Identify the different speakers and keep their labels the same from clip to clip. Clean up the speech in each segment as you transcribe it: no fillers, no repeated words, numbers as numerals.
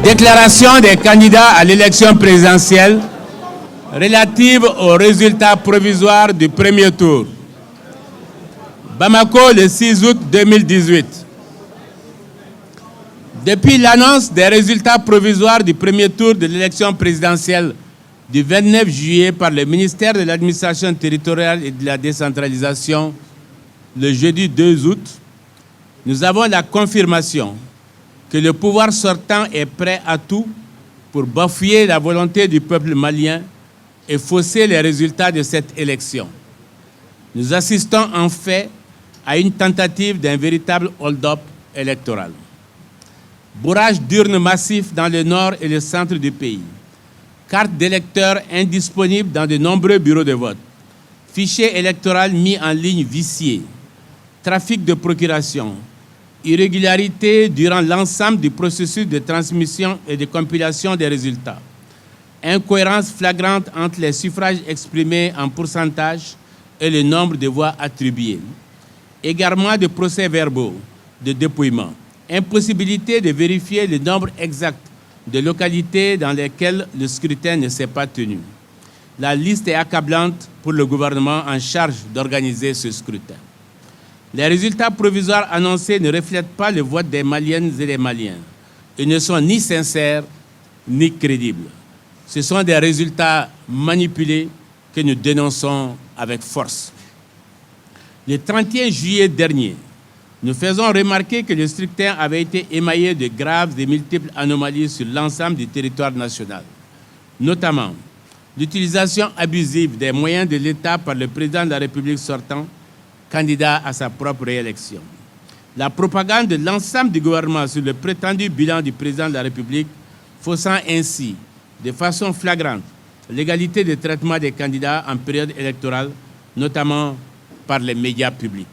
Speaker 1: Déclaration des candidats à l'élection présidentielle relative aux résultats provisoires du premier tour. Bamako, le 6 août 2018. Depuis l'annonce des résultats provisoires du premier tour de l'élection présidentielle du 29 juillet par le ministère de l'Administration territoriale et de la décentralisation, le jeudi 2 août, nous avons la confirmation que le pouvoir sortant est prêt à tout pour bafouer la volonté du peuple malien et fausser les résultats de cette élection. Nous assistons en fait à une tentative d'un véritable hold-up électoral. Bourrage d'urnes massif dans le nord et le centre du pays. Cartes d'électeurs indisponibles dans de nombreux bureaux de vote. Fichier électoral mis en ligne vicié. Trafic de procuration. Irrégularité durant l'ensemble du processus de transmission et de compilation des résultats. Incohérence flagrante entre les suffrages exprimés en pourcentage et le nombre de voix attribuées. Égarement de procès-verbaux de dépouillement. Impossibilité de vérifier le nombre exact de localités dans lesquelles le scrutin ne s'est pas tenu. La liste est accablante pour le gouvernement en charge d'organiser ce scrutin. Les résultats provisoires annoncés ne reflètent pas le vote des Maliennes et des Maliens. Ils ne sont ni sincères ni crédibles. Ce sont des résultats manipulés que nous dénonçons avec force. Le 31 juillet dernier, nous faisons remarquer que le scrutin avait été émaillé de graves et multiples anomalies sur l'ensemble du territoire national, notamment l'utilisation abusive des moyens de l'État par le président de la République sortant, candidat à sa propre réélection. La propagande de l'ensemble du gouvernement sur le prétendu bilan du président de la République, faussant ainsi de façon flagrante l'égalité de traitement des candidats en période électorale, notamment par les médias publics.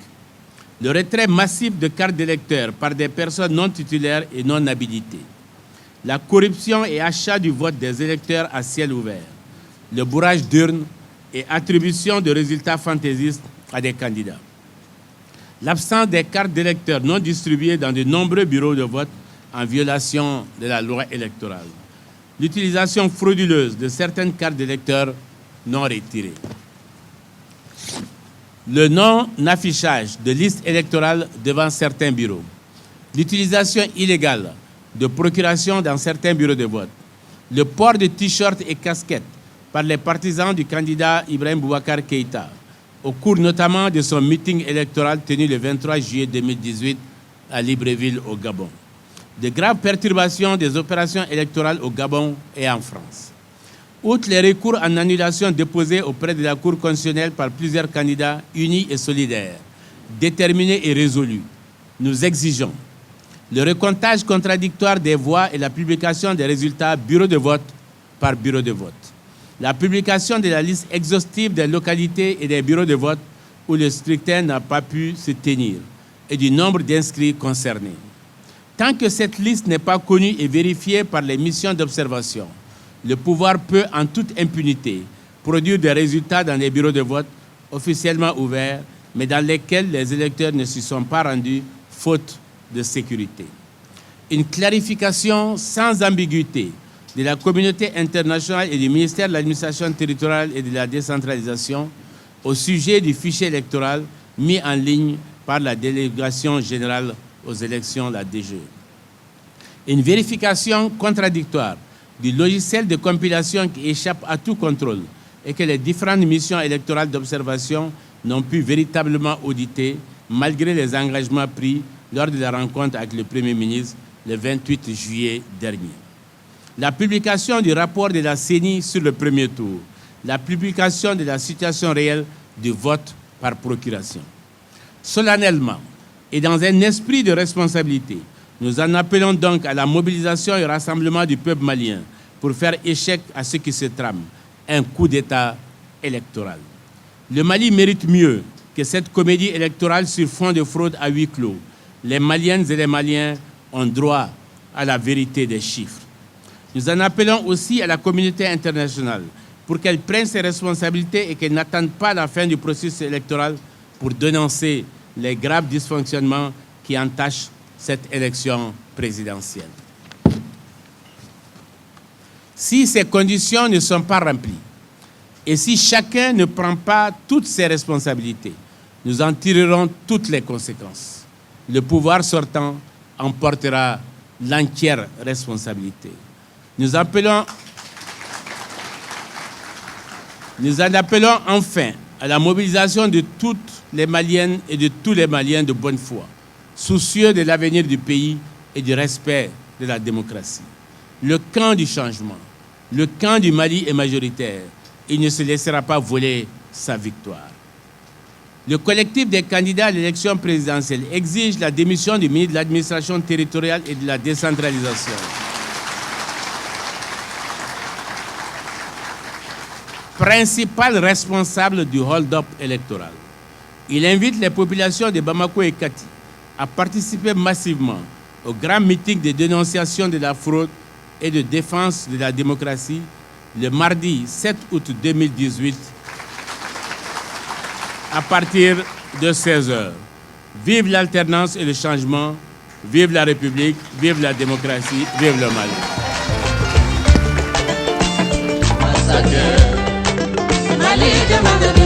Speaker 1: Le retrait massif de cartes d'électeurs par des personnes non titulaires et non habilitées. La corruption et achat du vote des électeurs à ciel ouvert. Le bourrage d'urnes et attribution de résultats fantaisistes à des candidats. L'absence des cartes d'électeurs non distribuées dans de nombreux bureaux de vote en violation de la loi électorale. L'utilisation frauduleuse de certaines cartes d'électeurs non retirées. Le non-affichage de listes électorales devant certains bureaux. L'utilisation illégale de procuration dans certains bureaux de vote. Le port de t-shirts et casquettes par les partisans du candidat Ibrahim Boubacar Keïta, au cours notamment de son meeting électoral tenu le 23 juillet 2018 à Libreville, au Gabon. De graves perturbations des opérations électorales au Gabon et en France. Outre les recours en annulation déposés auprès de la Cour constitutionnelle par plusieurs candidats unis et solidaires, déterminés et résolus, nous exigeons le recomptage contradictoire des voix et la publication des résultats bureau de vote par bureau de vote. La publication de la liste exhaustive des localités et des bureaux de vote où le scrutin n'a pas pu se tenir et du nombre d'inscrits concernés. Tant que cette liste n'est pas connue et vérifiée par les missions d'observation, le pouvoir peut, en toute impunité, produire des résultats dans les bureaux de vote officiellement ouverts, mais dans lesquels les électeurs ne s'y sont pas rendus, faute de sécurité. Une clarification sans ambiguïté de la communauté internationale et du ministère de l'Administration territoriale et de la décentralisation au sujet du fichier électoral mis en ligne par la délégation générale aux élections, la DGE. Une vérification contradictoire du logiciel de compilation qui échappe à tout contrôle et que les différentes missions électorales d'observation n'ont pu véritablement auditer malgré les engagements pris lors de la rencontre avec le Premier ministre le 28 juillet dernier. La publication du rapport de la CENI sur le premier tour, la publication de la situation réelle du vote par procuration. Solennellement et dans un esprit de responsabilité, nous en appelons donc à la mobilisation et au rassemblement du peuple malien pour faire échec à ce qui se trame, un coup d'État électoral. Le Mali mérite mieux que cette comédie électorale sur fond de fraude à huis clos. Les Maliennes et les Maliens ont droit à la vérité des chiffres. Nous en appelons aussi à la communauté internationale pour qu'elle prenne ses responsabilités et qu'elle n'attende pas la fin du processus électoral pour dénoncer les graves dysfonctionnements qui entachent cette élection présidentielle. Si ces conditions ne sont pas remplies et si chacun ne prend pas toutes ses responsabilités, nous en tirerons toutes les conséquences. Le pouvoir sortant en portera l'entière responsabilité. Nous en appelons enfin à la mobilisation de toutes les Maliennes et de tous les Maliens de bonne foi, soucieux de l'avenir du pays et du respect de la démocratie. Le camp du changement, le camp du Mali est majoritaire. Il ne se laissera pas voler sa victoire. Le collectif des candidats à l'élection présidentielle exige la démission du ministre de l'administration territoriale et de la décentralisation. Principal responsable du hold-up électoral. Il invite les populations de Bamako et Kati à participer massivement au grand meeting de dénonciation de la fraude et de défense de la démocratie le mardi 7 août 2018 à partir de 16h. Vive l'alternance et le changement, vive la République, vive la démocratie, vive le Mali.
Speaker 2: Mali demande